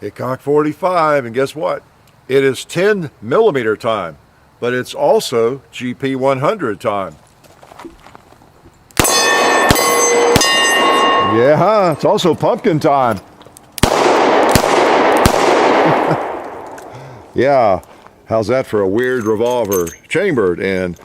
Hickok 45, and guess what? It is 10 millimeter time, but it's also GP100 time. Yeah, it's also pumpkin time. Yeah, how's that for a weird revolver chambered in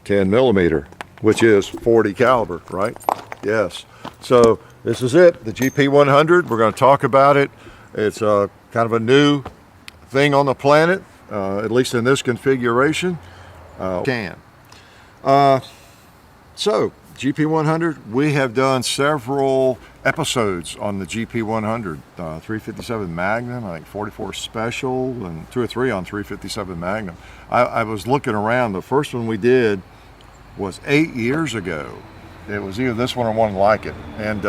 10 millimeter, which is 40 caliber, right? Yes. So this is it, the GP100. We're going to talk about it. It's kind of a new thing on the planet, at least in this configuration. So GP100, we have done several episodes on the GP100, 357 Magnum, I think 44 Special, and 2 or 3 on 357 Magnum. I was looking around. The first one we did was 8 years ago. It was either this one or one like it, and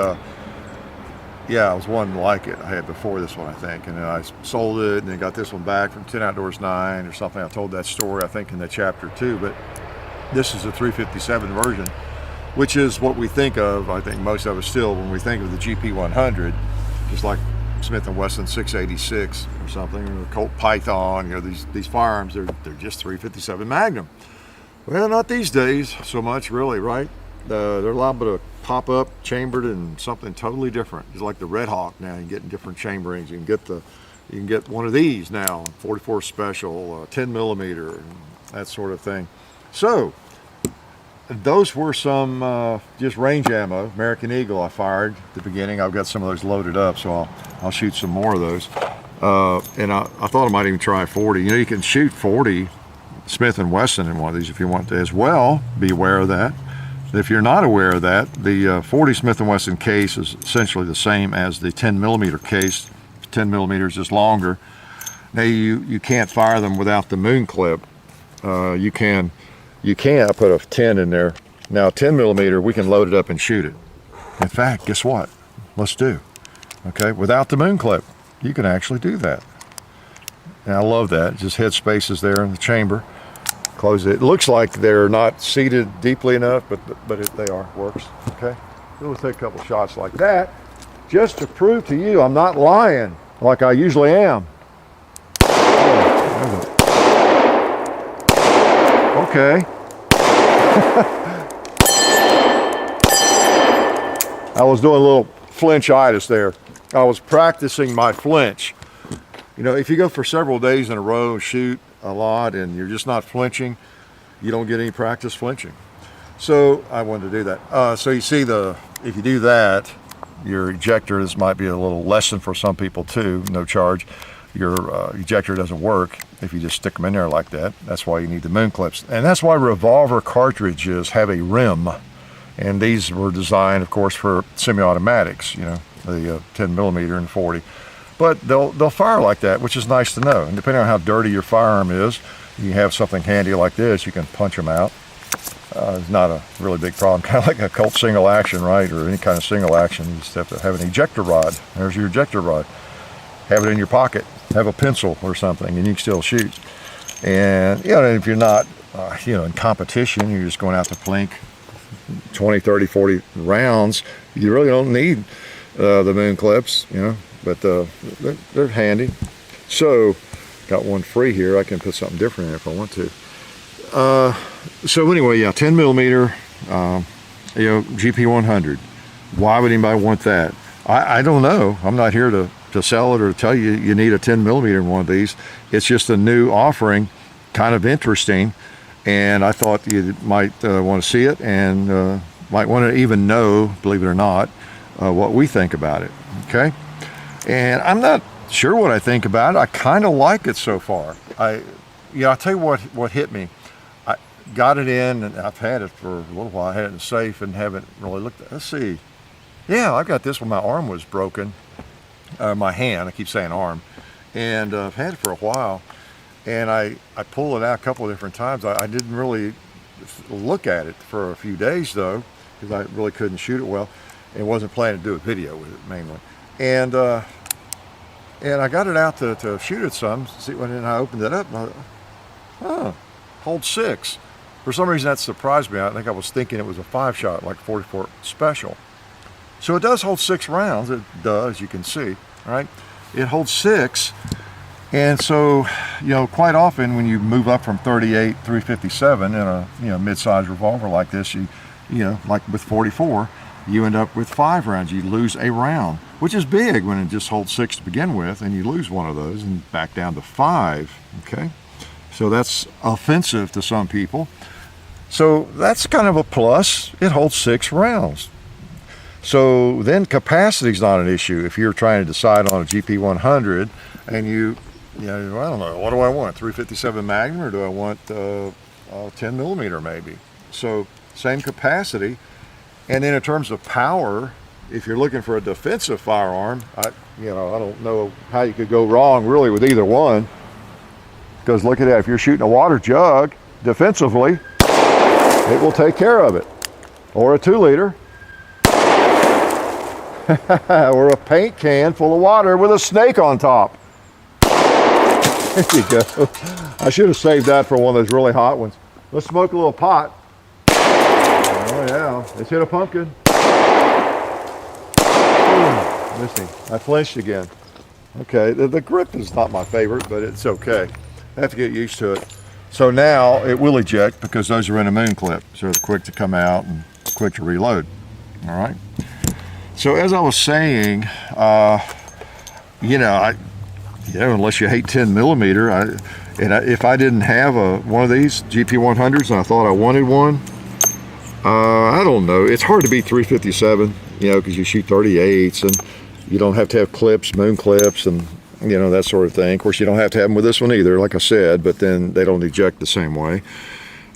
yeah, it was one like it I had before this one, I think, and then I sold it and then got this one back from 10 Outdoors 9 or something. I told that story, I think, in the chapter 2, but this is the 357 version, which is what we think of, I think most of us still, when we think of the GP100, just like Smith & Wesson 686 or something, or Colt Python, you know, these firearms, they're just 357 Magnum. Well, not these days so much, really, right? They're liable to pop up chambered in something totally different. It's like the Red Hawk now. You can get in different chamberings. You can get one of these now, 44 Special, 10 millimeter, and that sort of thing. So those were some just range ammo, American Eagle I fired at the beginning. I've got some of those loaded up, so I'll shoot some more of those. And I thought I might even try 40. You know, you can shoot 40 Smith & Wesson in one of these if you want to as well. Be aware of that. If you're not aware of that, the 40 Smith & Wesson case is essentially the same as the 10 millimeter case. 10 millimeters is longer. Now you can't fire them without the moon clip. You can I put a 10 in there. Now 10 millimeter, we can load it up and shoot it. In fact, guess what? Let's do. Okay, without the moon clip, you can actually do that. And I love that. Just head spaces there in the chamber. Close it. It looks like they're not seated deeply enough, but they are. Works. Okay. We'll take a couple shots like that, just to prove to you I'm not lying like I usually am. Oh, okay. I was doing a little flinchitis there. I was practicing my flinch. You know, if you go for several days in a row and shoot a lot and you're just not flinching, you don't get any practice flinching. So I wanted to do that. So you see, if you do that, your ejector, this might be a little lesson for some people too, no charge. Your ejector doesn't work if you just stick them in there like that. That's why you need the moon clips. And that's why revolver cartridges have a rim. And these were designed, of course, for semi-automatics, you know, the 10 millimeter and 40. But they'll fire like that, which is nice to know. And depending on how dirty your firearm is, you have something handy like this, you can punch them out. It's not a really big problem, kind of like a Colt single action, right? Or any kind of single action, you just have to have an ejector rod. There's your ejector rod. Have it in your pocket, have a pencil or something, and you can still shoot. And, you know, if you're not, you know, in competition, you're just going out to plink 20, 30, 40 rounds, you really don't need the moon clips, you know. But they're handy. So got one free here. I can put something different in if I want to. So anyway, yeah, 10 millimeter, you know, GP100. Why would anybody want that? I don't know. I'm not here to sell it or tell you you need a 10 millimeter in one of these. It's just a new offering, kind of interesting, and I thought you might want to see it and might want to even know, believe it or not, what we think about it. Okay. And I'm not sure what I think about it. I kind of like it so far. I'll tell you what hit me. I got it in, and I've had it for a little while. I had it in the safe and haven't really looked at it. Let's see. Yeah, I got this when my arm was broken. My hand, I keep saying arm. And I've had it for a while. And I pulled it out a couple of different times. I didn't really look at it for a few days, though, because I really couldn't shoot it well. And wasn't planning to do a video with it, mainly. And I got it out to shoot it some, see when I opened it up, and I thought, oh, holds 6. For some reason that surprised me. I think I was thinking it was a 5-shot, like 44 Special. So it does hold 6 rounds. It does, you can see, right? it holds 6. And so, you know, quite often when you move up from 38 357 in a, you know, mid-size revolver like this, you know, like with 44, you end up with 5 rounds. You lose a round, which is big when it just holds 6 to begin with, and you lose one of those and back down to 5. Okay, so that's offensive to some people. So that's kind of a plus. It holds 6 rounds. So then capacity is not an issue if you're trying to decide on a GP100 and you know, I don't know, what do I want? 357 Magnum, or do I want 10 millimeter maybe? So same capacity. And then in terms of power, if you're looking for a defensive firearm, I don't know how you could go wrong really with either one. Because look at that, if you're shooting a water jug defensively, it will take care of it. Or a 2-liter. Or a paint can full of water with a snake on top. There you go. I should have saved that for one of those really hot ones. Let's smoke a little pot. Oh yeah, let's hit a pumpkin. Ooh, missing. I flinched again. Okay, the grip is not my favorite, but it's okay. I have to get used to it. So now it will eject because those are in a moon clip. So they're quick to come out and quick to reload. All right. So as I was saying, you know, unless you hate 10 millimeter, if I didn't have one of these GP100s and I thought I wanted one, I don't know. It's hard to beat 357, you know, because you shoot 38s and you don't have to have clips, moon clips, and you know, that sort of thing. Of course, you don't have to have them with this one either, like I said, but then they don't eject the same way.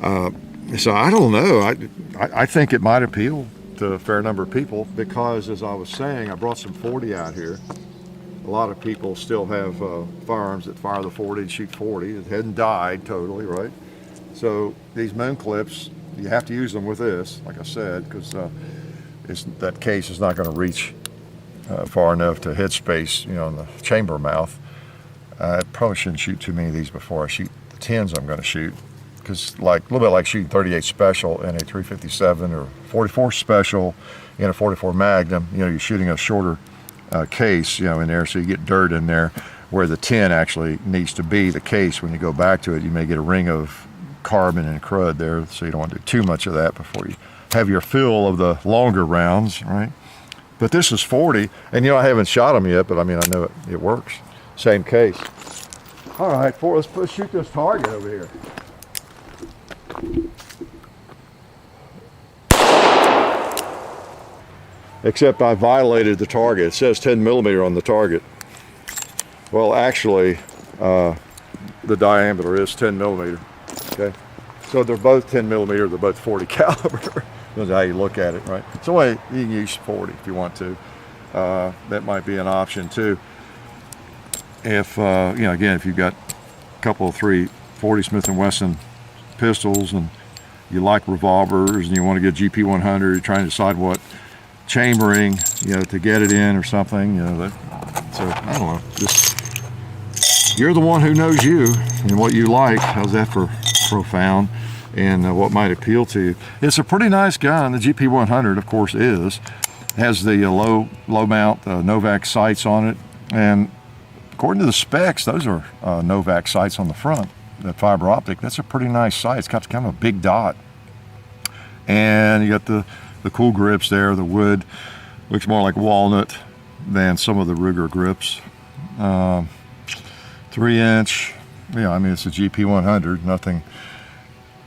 So I don't know. I think it might appeal to a fair number of people because, as I was saying, I brought some 40 out here. A lot of people still have firearms that fire the 40 and shoot 40. It hadn't died totally, right? So these moon clips, you have to use them with this, like I said, because that case is not going to reach far enough to headspace, you know, in the chamber mouth. I probably shouldn't shoot too many of these before I shoot the 10s I'm going to shoot, because like a little bit like shooting 38 special in a 357 or 44 special in a 44 Magnum. You know, you're shooting a shorter case, you know, in there, so you get dirt in there where the 10 actually needs to be. The case, when you go back to it, you may get a ring of carbon and crud there, so you don't want to do too much of that before you have your fill of the longer rounds, right? But this is 40, and you know, I haven't shot them yet, but I mean, I know it works. Same case. All right, let's shoot this target over here. Except I violated the target. It says 10 millimeter on the target. Well, actually, the diameter is 10 millimeter. Okay, so they're both 10 millimeter. They're both 40 caliber. That's how you look at it, right? So anyway, you can use 40 if you want to. That might be an option too. If you know, again, if you've got a couple of 340 Smith & Wesson pistols and you like revolvers and you want to get GP100, you're trying to decide what chambering, you know, to get it in or something, you know, so I don't know, just, you're the one who knows you and what you like. How's that for profound? And what might appeal to you. It's a pretty nice gun. The GP100, of course, has the low mount Novak sights on it, and according to the specs, those are Novak sights on the front. That fiber optic, that's a pretty nice sight. It's got kind of a big dot, and you got the cool grips there. The wood looks more like walnut than some of the Ruger grips. 3-inch. Yeah, I mean, it's a GP100. Nothing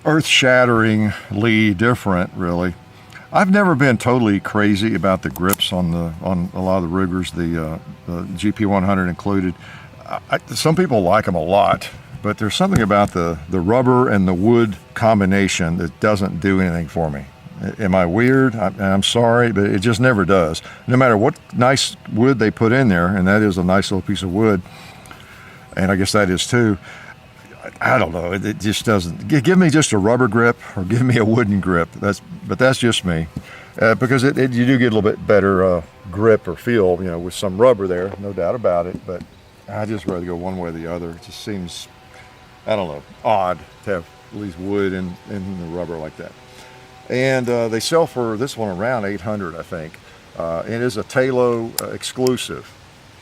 earth-shatteringly different, really. I've never been totally crazy about the grips on a lot of the Rugers, the GP100 included. Some people like them a lot, but there's something about the rubber and the wood combination that doesn't do anything for me. Am I weird? I'm sorry, but it just never does. No matter what nice wood they put in there, and that is a nice little piece of wood, and I guess that is too, I don't know, it just doesn't. Give me just a rubber grip or give me a wooden grip. But that's just me, because you do get a little bit better grip or feel, you know, with some rubber there, no doubt about it. But I just rather go one way or the other. It just seems, I don't know, odd to have at least wood in the rubber like that. And they sell for this one around $800, I think. It is a Talo exclusive.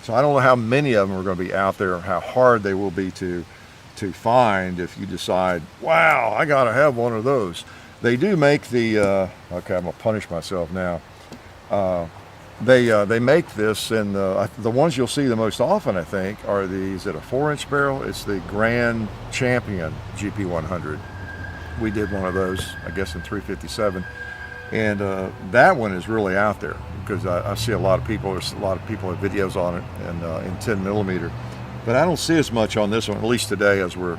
So I don't know how many of them are going to be out there, or how hard they will be to find if you decide, wow, I got to have one of those. They do make the, okay, I'm going to punish myself now. They make this, and the ones you'll see the most often, I think, are these at a 4-inch barrel. It's the Grand Champion GP100. We did one of those, I guess, in 357. And that one is really out there, because I see a lot of people, there's a lot of people have videos on it, and in 10 millimeter. But I don't see as much on this one, at least today, as we're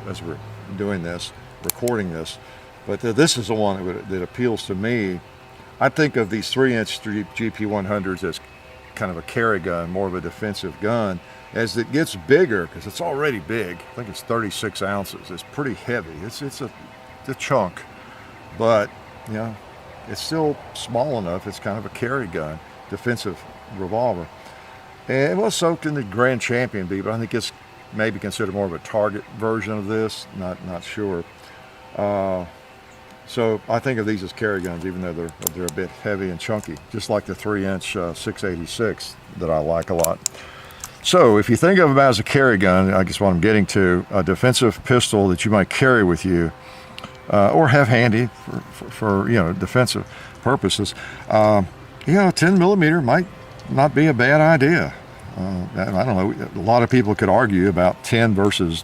doing this, recording this. But this is the one that appeals to me. I think of these 3-inch GP100s as kind of a carry gun, more of a defensive gun. As it gets bigger, because it's already big, I think it's 36 ounces. It's pretty heavy. It's a chunk, but you know, it's still small enough. It's kind of a carry gun, defensive revolver. And it was soaked in the Grand Champion B, but I think it's maybe considered more of a target version of this. Not sure. So I think of these as carry guns, even though they're a bit heavy and chunky, just like the 3-inch 686 that I like a lot. So if you think of them as a carry gun, I guess what I'm getting to, a defensive pistol that you might carry with you, or have handy for you know, defensive purposes, you know, 10 millimeter might not be a bad idea. I don't know, a lot of people could argue about 10 versus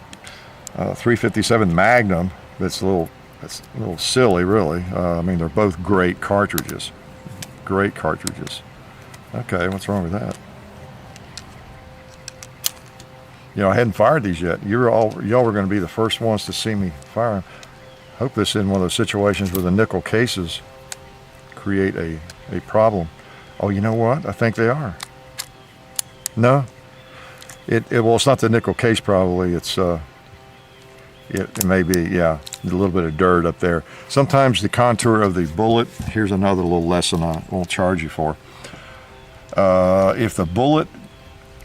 357 Magnum. That's a little silly, really. I mean, they're both great cartridges. Great cartridges. Okay, what's wrong with that? You know, I hadn't fired these yet. Y'all were going to be the first ones to see me fire them. Hope this isn't one of those situations where the nickel cases create a problem. Oh, you know what? I think they are. No, well, it's not the nickel case probably. It's it may be, yeah, a little bit of dirt up there. Sometimes the contour of the bullet. Here's another little lesson I won't charge you for. If the bullet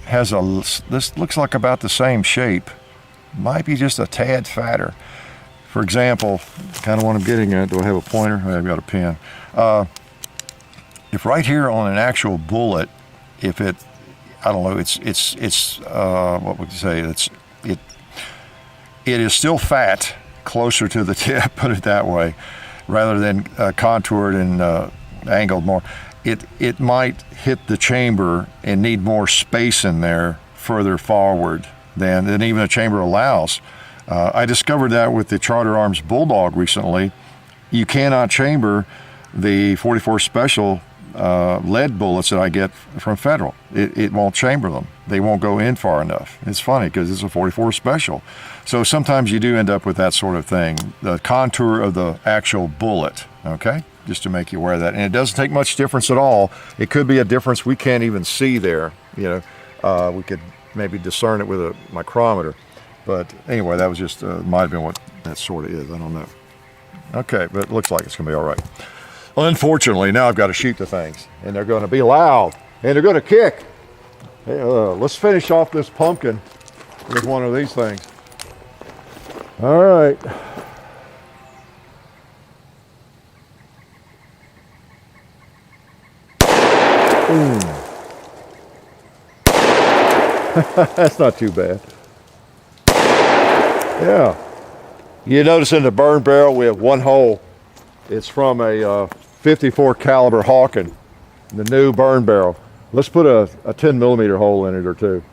has this looks like about the same shape, might be just a tad fatter. For example, kind of what I'm getting at. Do I have a pointer? I've got a pen. If right here on an actual bullet, if it, I don't know, it's what would you say? It is still fat closer to the tip, put it that way, rather than contoured and angled more. It might hit the chamber and need more space in there further forward than even a chamber allows. I discovered that with the Charter Arms Bulldog recently. You cannot chamber the 44 Special lead bullets that I get from Federal. It won't chamber them. They won't go in far enough. It's funny because it's a 44 Special. So sometimes you do end up with that sort of thing. The contour of the actual bullet, okay? Just to make you aware of that. And it doesn't take much difference at all. It could be a difference we can't even see there. You know, we could maybe discern it with a micrometer. But anyway, that was just, might have been what that sort of is. I don't know. Okay, but it looks like it's going to be all right. Unfortunately, now I've got to shoot the things, and they're going to be loud, and they're going to kick. Hey, let's finish off this pumpkin with one of these things. All right. That's not too bad. Yeah. You notice in the burn barrel we have one hole. It's from a 54 caliber Hawken, the new burn barrel. Let's put a 10 millimeter hole in it or two.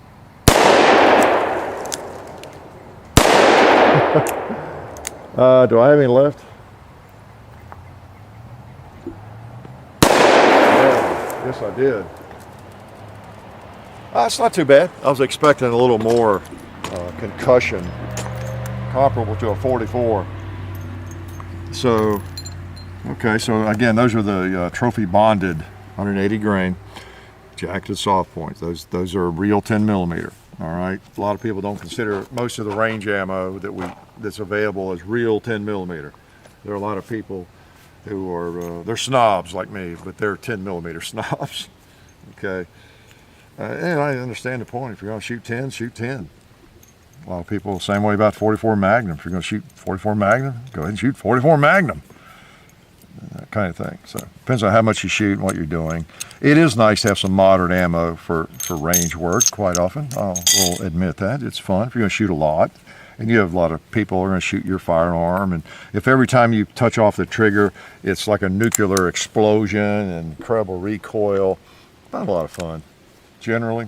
Do I have any left? Yeah, yes I did. It's not too bad. I was expecting a little more concussion, comparable to a 44. So, okay, so again, those are the trophy bonded 180 grain jacketed soft points. Those are real 10 millimeter. All right. A lot of people don't consider most of the range ammo that's available as real 10 millimeter. There are a lot of people who are they're snobs like me, but they're 10 millimeter snobs. Okay. And I understand the point. If you're going to shoot 10, shoot 10. A lot of people, same way about 44 Magnum. If you're going to shoot 44 Magnum, go ahead and shoot 44 Magnum. kind of thing. So depends on how much you shoot and what you're doing. It is nice to have some modern ammo for range work quite often. I'll admit that. It's fun if you're going to shoot a lot. And you have a lot of people who are going to shoot your firearm. And if every time you touch off the trigger, it's like a nuclear explosion and incredible recoil, not a lot of fun, generally.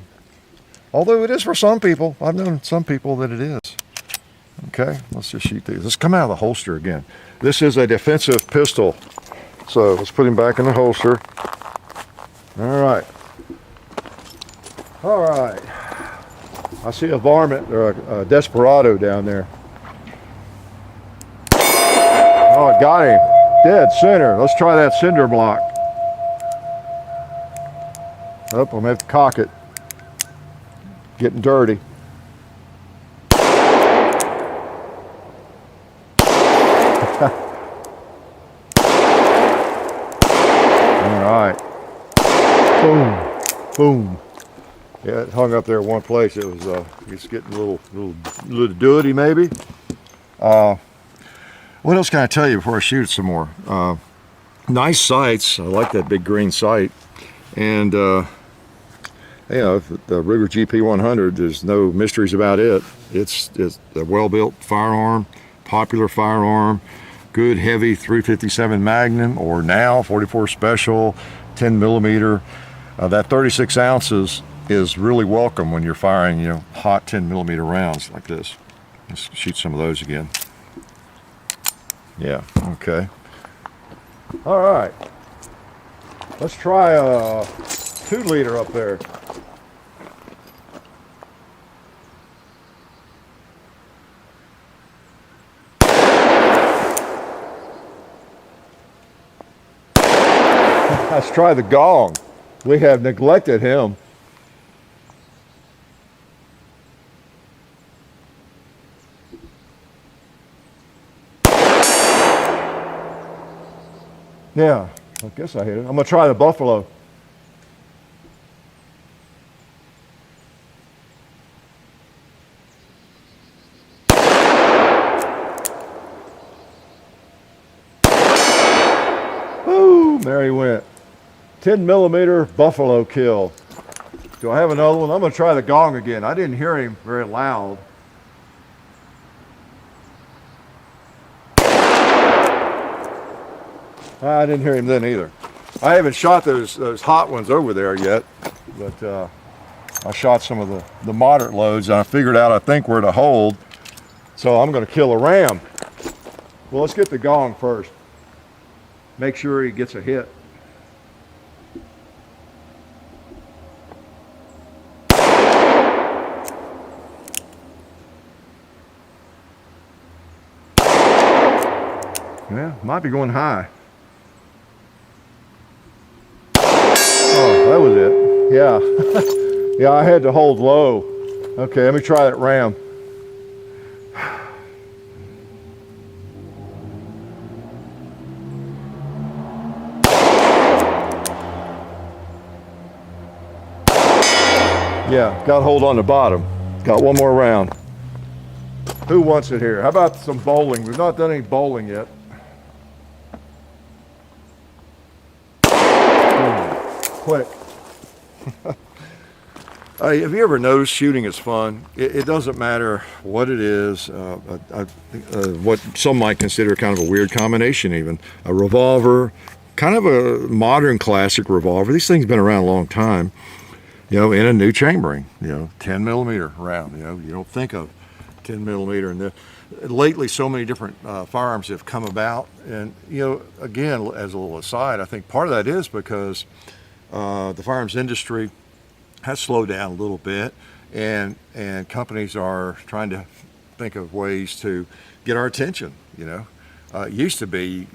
Although it is for some people. I've known some people that it is. Okay, let's just shoot these. Let's come out of the holster again. This is a defensive pistol. So let's put him back in the holster. All right. All right. I see a varmint or a desperado down there. Oh, I got him. Dead center. Let's try that cinder block. Oh, I'm going to have to cock it. Getting dirty. All right. Boom. Boom. Yeah, it hung up there in one place. It was it's getting a little dirty maybe. What else can I tell you before I shoot some more? Nice sights. I like that big green sight. And you know, the Ruger GP100, there's no mysteries about it. It's a well-built firearm, popular firearm, good heavy 357 Magnum, or now 44 Special, 10 millimeter. That 36 ounces is really welcome when you're firing, you know, hot 10 millimeter rounds like this. Let's shoot some of those again. Yeah, okay. All right. Let's try a 2-liter up there. Let's try the gong. We have neglected him. Yeah, I guess I hit it. I'm gonna try the buffalo. Boom, there he went. 10 millimeter buffalo kill. Do I have another one? I'm gonna try the gong again. I didn't hear him very loud. I didn't hear him then either. I haven't shot those hot ones over there yet, but I shot some of the moderate loads, and I figured out, I think, where to hold. So I'm going to kill a ram. Well, let's get the gong first. Make sure he gets a hit. Yeah, might be going high. Oh, that was it. Yeah. Yeah, I had to hold low. Okay, let me try that ram. Yeah, got to hold on the bottom. Got one more round. Who wants it here? How about some bowling? We've not done any bowling yet. Quick. Have you ever noticed shooting is fun? It doesn't matter what it is, what some might consider kind of a weird combination even. A revolver, kind of a modern classic revolver. These things have been around a long time, you know, in a new chambering, you know, 10 millimeter round, you know, you don't think of 10 millimeter. And lately so many different firearms have come about. And, you know, again, as a little aside, I think part of that is because the firearms industry has slowed down a little bit, and companies are trying to think of ways to get our attention. You know, it used to be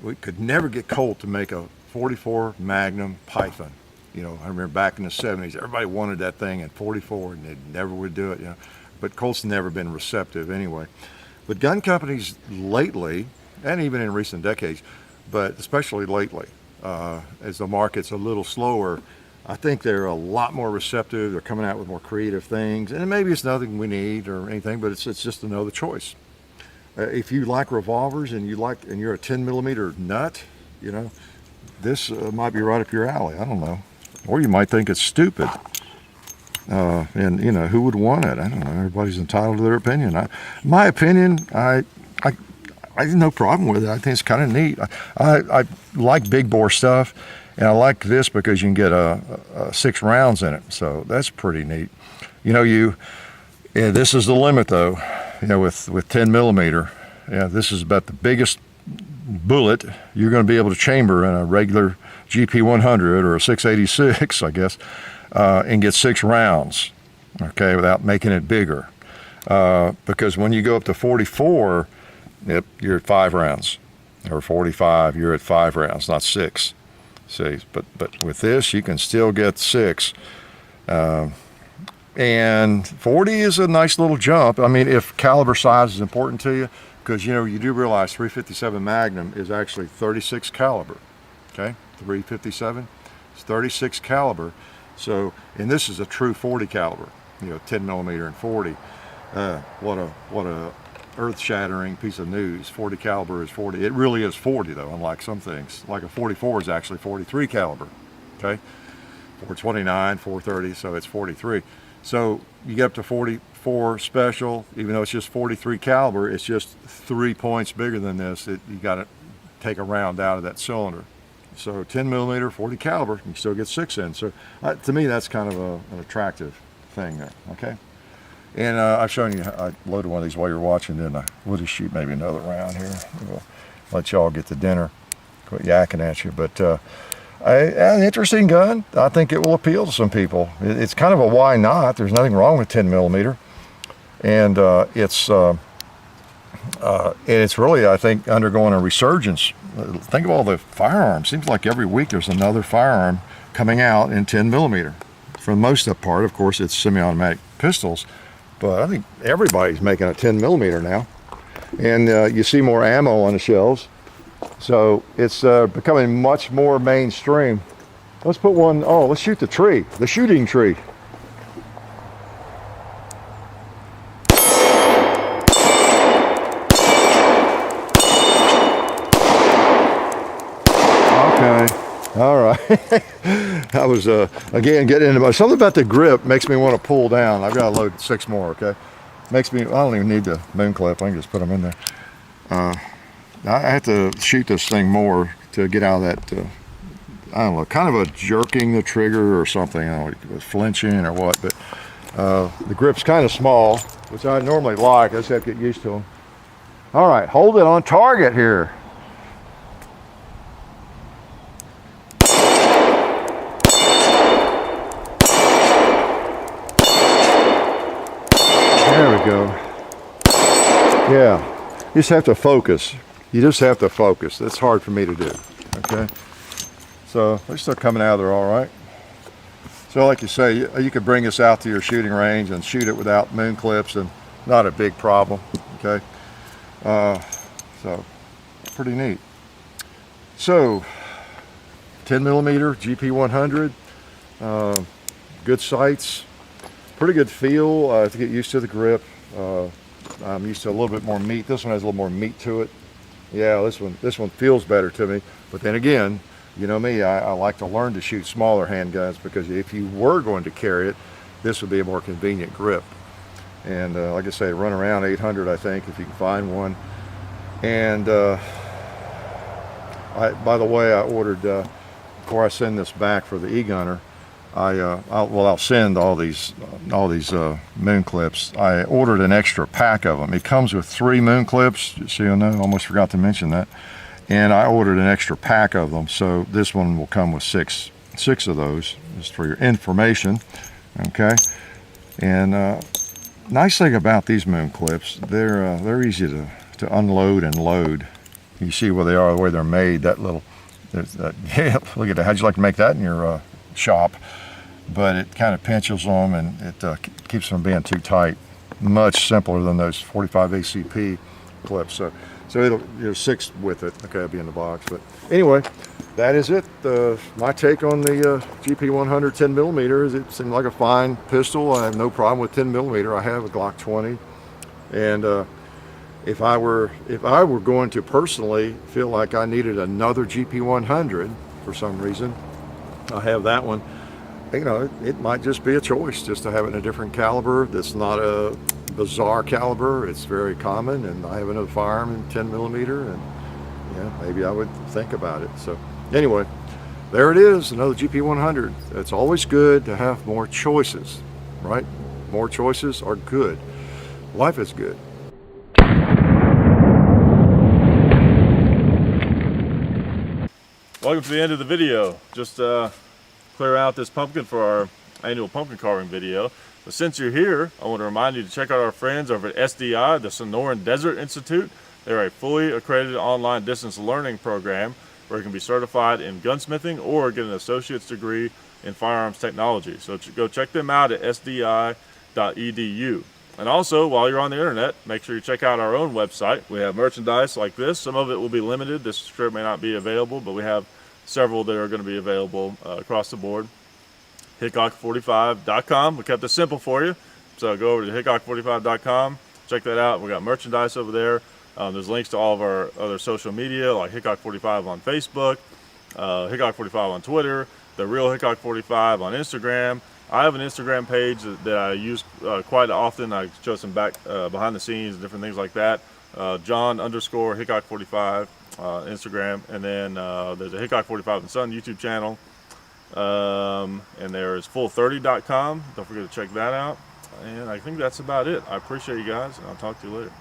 we could never get Colt to make a 44 Magnum Python. You know, I remember back in the 70s, everybody wanted that thing in 44, and they never would do it. You know, but Colt's never been receptive anyway. But gun companies lately, and even in recent decades, but especially lately, as the market's a little slower, I think they're a lot more receptive. They're coming out with more creative things, and maybe it's nothing we need or anything, but it's just another choice. If you like revolvers and you're a 10 millimeter nut, you know, this might be right up your alley. I don't know. Or you might think it's stupid. And, you know, who would want it? I don't know. Everybody's entitled to their opinion. My opinion, I have no problem with it. I think it's kind of neat. I like big bore stuff, and I like this because you can get 6 rounds in it. So that's pretty neat. You know, yeah, this is the limit though. You know, with 10 millimeter, yeah, this is about the biggest bullet you're going to be able to chamber in a regular GP100 or a 686, I guess, and get 6 rounds. Okay, without making it bigger, because when you go up to 44. Yep, you're at 5 rounds, or 45, you're at 5 rounds, not 6. See, but with this, you can still get 6. And 40 is a nice little jump. I mean, if caliber size is important to you, because, you know, you do realize 357 Magnum is actually 36 caliber, okay? 357, it's 36 caliber. So, and this is a true 40 caliber, you know, 10 millimeter and 40. What a earth-shattering piece of news. 40 caliber is 40. It really is 40 though, unlike some things. Like a 44 is actually 43 caliber, okay? 429, 430, so it's 43. So you get up to 44 special, even though it's just 43 caliber, it's just 3 points bigger than this. You got to take a round out of that cylinder. So 10 millimeter, 40 caliber, you still get 6 in. So to me, that's kind of an attractive thing there, okay? And I've shown you, I loaded one of these while you're watching, didn't I? We'll just shoot maybe another round here. We'll let y'all get to dinner, quit yakking at you. But an interesting gun. I think it will appeal to some people. It's kind of a why not. There's nothing wrong with 10 millimeter. And it's really, I think, undergoing a resurgence. Think of all the firearms. Seems like every week there's another firearm coming out in 10 millimeter. For the most part, of course, it's semi-automatic pistols. But I think everybody's making a 10 millimeter now, and you see more ammo on the shelves, so it's becoming much more mainstream. Let's put one. Oh, let's shoot the tree, the shooting tree. Okay, all right. I was again getting into something about the grip makes me want to pull down. I've got to load 6 more. Okay, makes me. I don't even need the moon clip. I can just put them in there. I have to shoot this thing more to get out of that. I don't know, kind of a jerking the trigger or something. I don't know, it was flinching or what. But the grip's kind of small, which I normally like. I just have to get used to them. All right, hold it on target here. There we go. Yeah, you just have to focus. You just have to focus. That's hard for me to do, okay? So they're still coming out of there all right. So like you say, you could bring this out to your shooting range and shoot it without moon clips, and not a big problem, okay? So pretty neat. So 10 millimeter GP100, good sights. Pretty good feel. To get used to the grip. I'm used to a little bit more meat. This one has a little more meat to it. Yeah, this one feels better to me. But then again, you know me, I like to learn to shoot smaller handguns, because if you were going to carry it, this would be a more convenient grip. And like I say, run around 800, I think, if you can find one. And by the way, I ordered before I send this back for the e-gunner. I'll send all these moon clips. I ordered an extra pack of them. It comes with 3 moon clips, so you know, almost forgot to mention that. And I ordered an extra pack of them, so this one will come with six of those, just for your information, okay? And nice thing about these moon clips, they're easy to unload and load. You see where they are, the way they're made. That little, yeah, look at that. How'd you like to make that in your shop? But it kind of pinches them, and it keeps them being too tight. Much simpler than those 45 ACP clips. So there's 6 with it. Okay, I'll be in the box. But anyway, that is it. My take on the GP100 10 millimeter is it seemed like a fine pistol. I have no problem with 10 millimeter. I have a Glock 20, and if I were going to personally feel like I needed another GP100 for some reason, I have that one. You know, it might just be a choice just to have it in a different caliber that's not a bizarre caliber. It's very common, and I have another firearm in 10 millimeter, and yeah, maybe I would think about it. So anyway, there it is, another GP100. It's always good to have more choices, right? More choices are good. Life is good. Welcome to the end of the video. Just clear out this pumpkin for our annual pumpkin carving video. But since you're here, I want to remind you to check out our friends over at SDI, the Sonoran Desert Institute. They're a fully accredited online distance learning program where you can be certified in gunsmithing or get an associate's degree in firearms technology. So go check them out at sdi.edu. And also, while you're on the internet, make sure you check out our own website. We have merchandise like this. Some of it will be limited. This shirt may not be available, but we have several that are going to be available across the board. Hickok45.com. We kept it simple for you. So go over to Hickok45.com. Check that out. We got merchandise over there. There's links to all of our other social media, like Hickok45 on Facebook, Hickok45 on Twitter, The Real Hickok45 on Instagram. I have an Instagram page that I use quite often. I show some behind the scenes, different things like that. John_Hickok45 Instagram, and then there's a Hickok45 and Son YouTube channel, and there's full30.com. Don't forget to check that out. And I think that's about it. I appreciate you guys, and I'll talk to you later.